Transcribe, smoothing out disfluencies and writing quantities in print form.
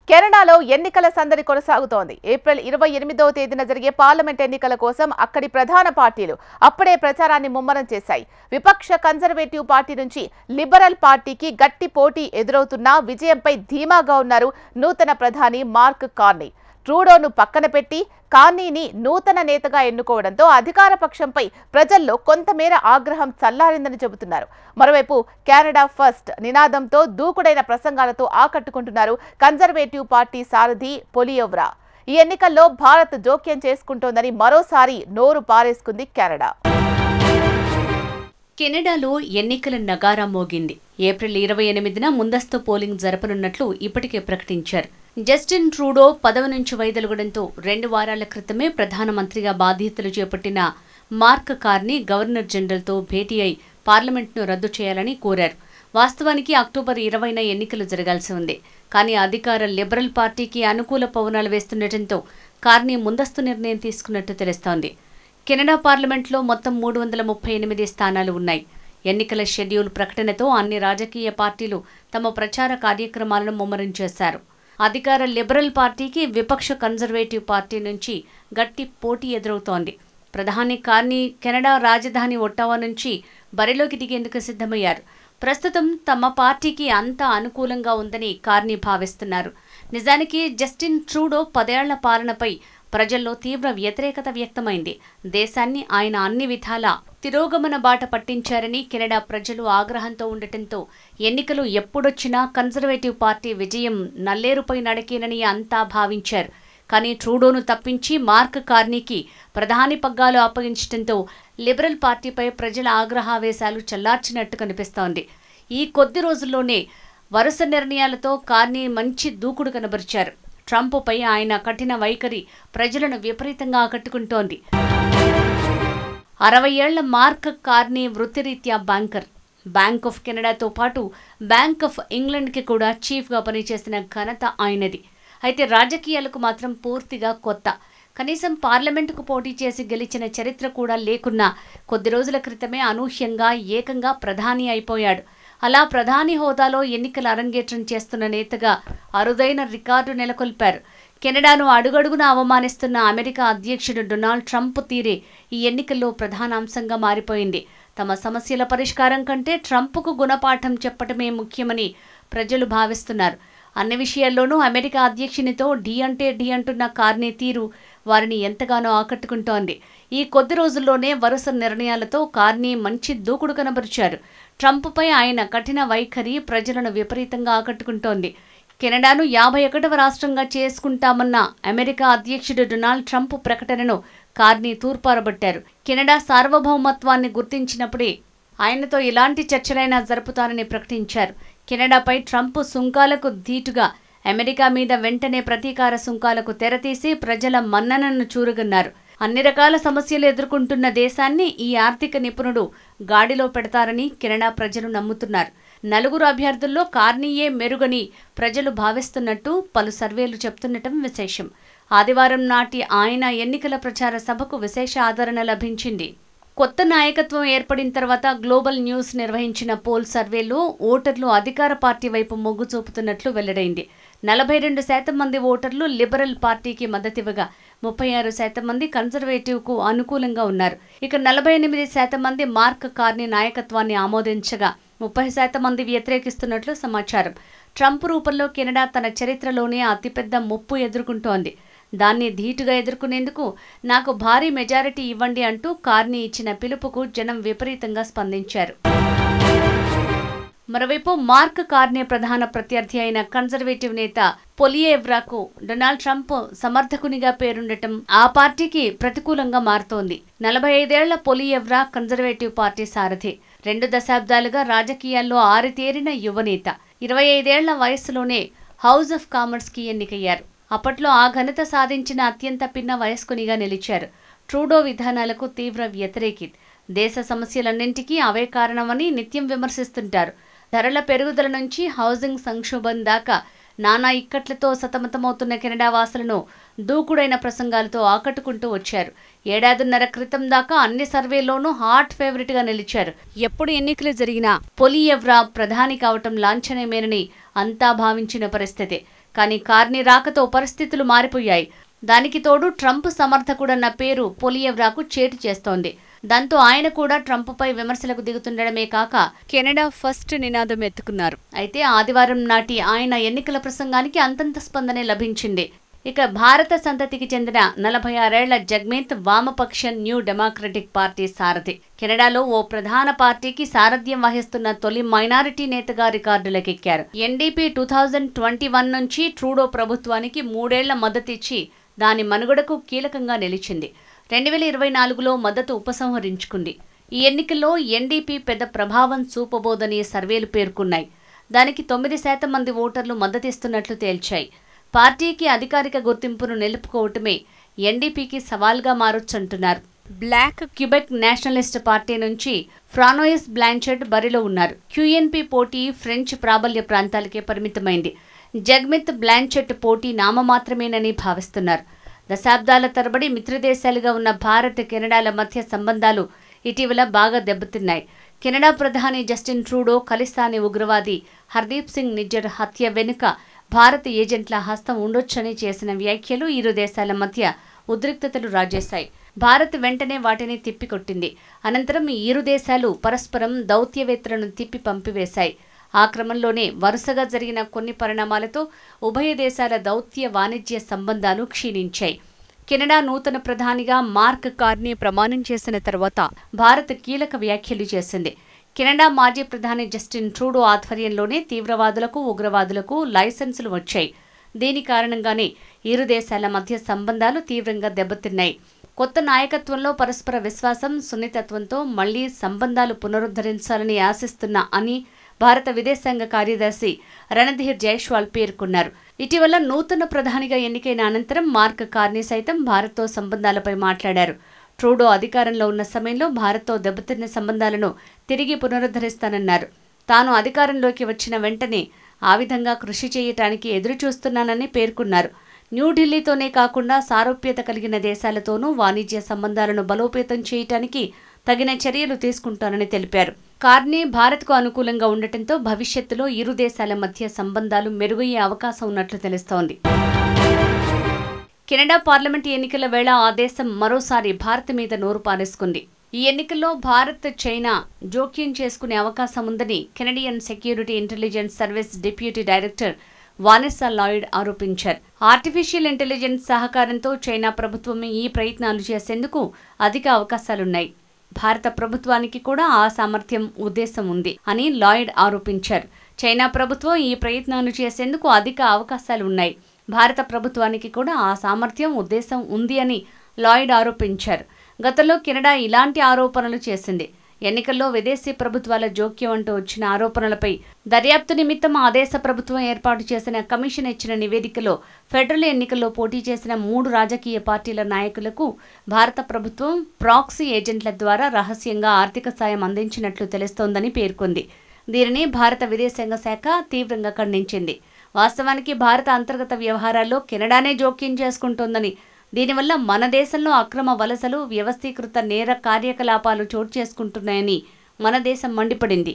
కెనడాలో ఎన్నికల సందడి కొనసాగుతోంది. ఏప్రిల్ 28వ తేదీన జరిగే పార్లమెంట్ ఎన్నికల కోసం అక్కడి ప్రధాన పార్టీలు అప్పుడే ప్రచారాన్ని ముమ్మరం చేశాయి. విపక్ష కన్జర్వేటివ్ పార్టీ నుంచి లిబరల్ పార్టీకి గట్టి పోటీ ఎదురవుతున్నా విజయంపై ధీమాగా ఉన్నారు నూతన ప్రధాని మార్క్ కార్నీ. ట్రూడోను పక్కన పెట్టి కార్నీని నూతన నేతగా ఎన్నుకోవడంతో అధికార పక్షంపై ప్రజల్లో కొంతమేర ఆగ్రహం చల్లారిందని చెబుతున్నారు. మరోవైపు కెనడా ఫస్ట్ నినాదంతో దూకుడైన ప్రసంగాలతో ఆకట్టుకుంటున్నారు కన్జర్వేటివ్ పార్టీ సారథి పొలియెవ్రా. ఈ ఎన్నికల్లో భారత్ జోక్యం చేసుకుంటోందని మరోసారి నోరు పారేసుకుంది కెనడా. కెనడాలో ఎన్నికల నగారా మోగింది. ఏప్రిల్ 28న ముందస్తు పోలింగ్ జరపనున్నట్లు ఇప్పటికే ప్రకటించారు. జస్టిన్ ట్రూడో పదవి నుంచి వైదొలగడంతో 2 వారాల క్రితమే ప్రధానమంత్రిగా బాధ్యతలు చేపట్టిన మార్క్ కార్నీ గవర్నర్ జనరల్తో భేటీ అయి పార్లమెంట్ను రద్దు చేయాలని కోరారు. వాస్తవానికి అక్టోబర్ 20న ఎన్నికలు జరగాల్సి ఉంది. కానీ అధికార లిబరల్ పార్టీకి అనుకూల పవనాలు వేస్తుండటంతో కార్నీ ముందస్తు నిర్ణయం తీసుకున్నట్టు తెలుస్తోంది. కెనడా పార్లమెంట్లో మొత్తం 338 స్థానాలు ఉన్నాయి. ఎన్నికల షెడ్యూల్ ప్రకటనతో అన్ని రాజకీయ పార్టీలు తమ ప్రచార కార్యక్రమాలను ముమ్మరం చేశారు. అధికార లిబరల్ పార్టీకి విపక్ష కన్జర్వేటివ్ పార్టీ నుంచి గట్టి పోటీ ఎదురవుతోంది. ప్రధాని కార్నీ కెనడా రాజధాని ఒట్టావా నుంచి బరిలోకి దిగేందుకు సిద్ధమయ్యారు. ప్రస్తుతం తమ పార్టీకి అంత అనుకూలంగా ఉందని కార్నీ భావిస్తున్నారు. నిజానికి జస్టిన్ ట్రూడో 10 ఏళ్ల పాలనపై ప్రజల్లో తీవ్ర వ్యతిరేకత వ్యక్తమైంది. దేశాన్ని ఆయన అన్ని విధాలా తిరోగమన బాట పట్టించారని కెనడా ప్రజలు ఆగ్రహంతో ఉండటంతో ఎన్నికలు ఎప్పుడొచ్చినా కన్జర్వేటివ్ పార్టీ విజయం నల్లేరుపై నడకేనని అంతా భావించారు. కానీ ట్రూడోను తప్పించి మార్క్ కార్నీకి ప్రధాని పగ్గాలు అప్పగించడంతో లిబరల్ పార్టీపై ప్రజల ఆగ్రహావేశాలు చల్లార్చినట్టు కనిపిస్తోంది. ఈ కొద్ది రోజుల్లోనే వరుస నిర్ణయాలతో కార్నీ మంచి దూకుడు కనబరిచారు. ట్రంప్పై ఆయన కఠిన వైఖరి ప్రజలను విపరీతంగా ఆకట్టుకుంటోంది. 60 ఏళ్ల మార్క్ కార్నీ వృత్తిరీత్యా బ్యాంకర్. బ్యాంక్ ఆఫ్ కెనడాతో పాటు బ్యాంక్ ఆఫ్ ఇంగ్లాండ్కి కూడా చీఫ్గా పనిచేసిన ఘనత ఆయనది. అయితే రాజకీయాలకు మాత్రం పూర్తిగా కొత్త. కనీసం పార్లమెంటుకు పోటీ చేసి గెలిచిన చరిత్ర కూడా లేకున్నా కొద్ది రోజుల క్రితమే అనూహ్యంగా ఏకంగా ప్రధాని అయిపోయాడు. అలా ప్రధాని హోదాలో ఎన్నికల అరంగేట్రం చేస్తున్న నేతగా అరుదైన రికార్డు నెలకొల్పారు. కెనడాను అడుగడుగున అవమానిస్తున్న అమెరికా అధ్యక్షుడు డొనాల్డ్ ట్రంప్ తీరే ఈ ఎన్నికల్లో ప్రధానాంశంగా మారిపోయింది. తమ సమస్యల పరిష్కారం కంటే ట్రంప్కు గుణపాఠం చెప్పటమే ముఖ్యమని ప్రజలు భావిస్తున్నారు. అన్ని విషయాల్లోనూ అమెరికా అధ్యక్షునితో ఢీ అంటే ఢీ అంటున్న కార్నీ తీరు వారిని ఎంతగానో ఆకట్టుకుంటోంది. ఈ కొద్ది రోజుల్లోనే వరుస నిర్ణయాలతో కార్నీ మంచి దూకుడు కనబరిచారు. ట్రంప్పై ఆయన కఠిన వైఖరి ప్రజలను విపరీతంగా ఆకట్టుకుంటోంది. కెనడాను 51వ రాష్ట్రంగా చేసుకుంటామన్న అమెరికా అధ్యక్షుడు డొనాల్డ్ ట్రంప్ ప్రకటనను కార్నీ తూర్పారబట్టారు. కెనడా సార్వభౌమత్వాన్ని గుర్తించినప్పుడే ఆయనతో ఇలాంటి చర్చలైనా జరుపుతారని ప్రకటించారు. కెనడాపై ట్రంప్ సుంకాలకు ధీటుగా అమెరికా మీద వెంటనే ప్రతీకార సుంకాలకు తెరతీసి ప్రజల మన్ననను చూరగన్నారు. అన్ని రకాల సమస్యలు ఎదుర్కొంటున్న దేశాన్ని ఈ ఆర్థిక నిపుణుడు గాడిలో పెడతారని కెనడా ప్రజలు నమ్ముతున్నారు. 4 అభ్యర్థుల్లో కార్నీయే మెరుగని ప్రజలు భావిస్తున్నట్టు పలు సర్వేలు చెప్తుండటం విశేషం. ఆదివారం నాటి ఆయన ఎన్నికల ప్రచార సభకు విశేష ఆదరణ లభించింది. కొత్త నాయకత్వం ఏర్పడిన తర్వాత గ్లోబల్ న్యూస్ నిర్వహించిన పోల్ సర్వేలో ఓటర్లు అధికార పార్టీ వైపు మొగ్గు చూపుతున్నట్లు వెల్లడైంది. 42% మంది ఓటర్లు లిబరల్ పార్టీకి మద్దతివ్వగా 36% మంది కన్జర్వేటివ్కు అనుకూలంగా ఉన్నారు. ఇక 48% మంది మార్క్ కార్నీ నాయకత్వాన్ని ఆమోదించగా 30% మంది వ్యతిరేకిస్తున్నట్లు సమాచారం. ట్రంప్ రూపంలో కెనడా తన చరిత్రలోనే అతిపెద్ద ముప్పు ఎదుర్కొంటోంది. దాన్ని ధీటుగా ఎదుర్కొనేందుకు నాకు భారీ మెజారిటీ ఇవ్వండి అంటూ కార్నీ ఇచ్చిన పిలుపుకు జనం విపరీతంగా స్పందించారు. మరోవైపు మార్క్ కార్నీ ప్రధాన ప్రత్యర్థి అయిన కన్జర్వేటివ్ నేత పొలియెవ్రాకు డొనాల్డ్ ట్రంప్ సమర్థకునిగా పేరుండటం ఆ పార్టీకి ప్రతికూలంగా మారుతోంది. 45 ఏళ్ల పొలియెవ్రా కన్జర్వేటివ్ పార్టీ సారథి. 2 దశాబ్దాలుగా రాజకీయాల్లో ఆరితేరిన యువనేత. 25 ఏళ్ల వయస్సులోనే హౌస్ ఆఫ్ కామర్స్కి ఎన్నికయ్యారు. అప్పట్లో ఆ ఘనత సాధించిన అత్యంత పిన్న వయస్కునిగా నిలిచారు. ట్రూడో విధానాలకు తీవ్ర వ్యతిరేకి. దేశ సమస్యలన్నింటికీ అవే కారణమని నిత్యం విమర్శిస్తుంటారు. ధరల పెరుగుదల నుంచి హౌసింగ్ సంక్షోభం దాకా నానా ఇక్కట్లతో సతమతమవుతున్న కెనడా వాసులను దూకుడైన ప్రసంగాలతో ఆకట్టుకుంటూ వచ్చారు. 1.5 క్రితం దాకా అన్ని సర్వేల్లోనూ హాట్ ఫేవరెట్గా నిలిచారు. ఎప్పుడు ఎన్నికలు జరిగినా పొలియెవ్రా ప్రధాని కావటం లాంఛనమేనని అంతా భావించిన పరిస్థితి. కానీ కార్నీ రాకతో పరిస్థితులు మారిపోయాయి. దానికి తోడు ట్రంప్ సమర్థకుడన్న పేరు పొలియెవ్రాకు చేటు చేస్తోంది. దాంతో ఆయన కూడా ట్రంప్పై విమర్శలకు దిగుతుండడమే కాక కెనడా ఫస్ట్ నినాదం ఎత్తుకున్నారు. అయితే ఆదివారం నాటి ఆయన ఎన్నికల ప్రసంగానికి అంతంత స్పందనే లభించింది. ఇక భారత సంతతికి చెందిన 46 ఏళ్ల జగ్మీత్ వామపక్ష న్యూ డెమోక్రటిక్ పార్టీ సారథి. కెనడాలో ఓ ప్రధాన పార్టీకి సారథ్యం వహిస్తున్న తొలి మైనారిటీ నేతగా రికార్డులకెక్కారు. ఎన్డీపీ 2021 నుంచి ట్రూడో ప్రభుత్వానికి 3 ఏళ్ల మద్దతిచ్చి దాని మనుగడకు కీలకంగా నిలిచింది. 2024లో మద్దతు ఉపసంహరించుకుంది. ఈ ఎన్నికల్లో ఎన్డీపీ పెద్ద ప్రభావం చూపబోదని సర్వేలు పేర్కొన్నాయి. దానికి 9% మంది ఓటర్లు మద్దతిస్తున్నట్లు తేల్చాయి. పార్టీకి అధికారిక గుర్తింపును నిలుపుకోవటమే ఎన్డీపీకి సవాల్గా మారొచ్చంటున్నారు. బ్లాక్ క్యూబెక్ నేషనలిస్ట్ పార్టీ నుంచి ఫ్రానోయిస్ బ్లాంచెట్ బరిలో ఉన్నారు. క్యూఎన్పీ పోటీ ఫ్రెంచ్ ప్రాబల్య ప్రాంతాలకే పరిమితమైంది. జగ్మిత్ బ్లాంచెట్ పోటీ నామమాత్రమేనని భావిస్తున్నారు. దశాబ్దాల తరబడి మిత్రదేశాలుగా ఉన్న భారత్ కెనడాల మధ్య సంబంధాలు ఇటీవల బాగా దెబ్బతిన్నాయి. కెనడా ప్రధాని జస్టిన్ ట్రూడో ఖలిస్తానీ ఉగ్రవాది హర్దీప్ సింగ్ నిజ్జర్ హత్య వెనుక భారత ఏజెంట్ల హస్తం ఉండొచ్చని చేసిన వ్యాఖ్యలు ఇరు దేశాల మధ్య ఉద్రిక్తతలు రాజేశాయి. భారత్ వెంటనే వాటిని తిప్పికొట్టింది. అనంతరం ఈ ఇరు దేశాలు పరస్పరం దౌత్యవేత్తలను తిప్పి పంపివేశాయి. ఆ క్రమంలోనే వరుసగా జరిగిన కొన్ని పరిణామాలతో ఉభయ దేశాల దౌత్య వాణిజ్య సంబంధాలు క్షీణించాయి. కెనడా నూతన ప్రధానిగా మార్క్ కార్నీ ప్రమాణం చేసిన తర్వాత భారత్ కీలక వ్యాఖ్యలు చేసింది. కెనడా మాజీ ప్రధాని జస్టిన్ ట్రూడో ఆధ్వర్యంలోనే తీవ్రవాదులకు, ఉగ్రవాదులకు లైసెన్సులు వచ్చాయి. దీని కారణంగానే ఇరు దేశాల మధ్య సంబంధాలు తీవ్రంగా దెబ్బతిన్నాయి. కొత్త నాయకత్వంలో పరస్పర విశ్వాసం, సున్నితత్వంతో మళ్లీ సంబంధాలు పునరుద్ధరించాలని ఆశిస్తున్నా అని భారత విదేశాంగ కార్యదర్శి రణధీర్ జైస్వాల్ పేర్కొన్నారు. ఇటీవల నూతన ప్రధానిగా ఎన్నికైన అనంతరం మార్క్ కార్నీ సైతం భారత్తో సంబంధాలపై మాట్లాడారు. ట్రూడో అధికారంలో ఉన్న సమయంలో భారత్తో దెబ్బతిన్న సంబంధాలను తిరిగి పునరుద్ధరిస్తానన్నారు. తాను అధికారంలోకి వచ్చిన వెంటనే ఆ విధంగా కృషి చేయటానికి ఎదురుచూస్తున్నానని పేర్కొన్నారు. న్యూఢిల్లీతోనే కాకుండా సారూప్యత కలిగిన దేశాలతోనూ వాణిజ్య సంబంధాలను బలోపేతం చేయటానికి తగిన చర్యలు తీసుకుంటానని తెలిపారు. కార్నీ భారత్కు అనుకూలంగా ఉండటంతో భవిష్యత్తులో ఇరు దేశాల మధ్య సంబంధాలు మెరుగయ్యే అవకాశం ఉన్నట్లు తెలుస్తోంది. కెనడా పార్లమెంటు ఎన్నికల వేళ ఆ దేశం మరోసారి భారత్ మీద నోరు పారేసుకుంది. ఈ ఎన్నికల్లో భారత్, చైనా జోక్యం చేసుకునే అవకాశం ఉందని Canadian security intelligence service deputy director Vanessa Lloyd ఆరోపించారు. ఆర్టిఫిషియల్ ఇంటెలిజెన్స్ సహకారంతో చైనా ప్రభుత్వం ఈ ప్రయత్నాలు చేసేందుకు అధిక అవకాశాలున్నాయి. భారత ప్రభుత్వానికి కూడా ఆ సామర్థ్యం, ఉద్దేశం ఉంది అని లాయిడ్ ఆరోపించారు. చైనా ప్రభుత్వం ఈ ప్రయత్నాలు చేసేందుకు అధిక అవకాశాలు ఉన్నాయి. భారత ప్రభుత్వానికి కూడా ఆ సామర్థ్యం, ఉద్దేశం ఉంది అని లాయిడ్ ఆరోపించారు. గతంలో కెనడా ఇలాంటి ఆరోపణలు చేసింది. ఎన్నికల్లో విదేశీ ప్రభుత్వాల జోక్యం అంటూ వచ్చిన ఆరోపణలపై దర్యాప్తు నిమిత్తం ఆ దేశ ప్రభుత్వం ఏర్పాటు చేసిన కమిషన్ ఇచ్చిన నివేదికలో ఫెడరల్ ఎన్నికల్లో పోటీ చేసిన 3 రాజకీయ పార్టీల నాయకులకు భారత ప్రభుత్వం ప్రాక్సీ ఏజెంట్ల ద్వారా రహస్యంగా ఆర్థిక సాయం అందించినట్లు తెలుస్తోందని పేర్కొంది. దీనిని భారత విదేశాంగ శాఖ తీవ్రంగా ఖండించింది. వాస్తవానికి భారత అంతర్గత వ్యవహారాల్లో కెనడానే జోక్యం చేసుకుంటోందని, దీనివల్ల మన దేశంలో అక్రమ వలసలు, వ్యవస్థీకృత నేర కార్యకలాపాలు చోటు చేసుకుంటున్నాయని మన దేశం మండిపడింది.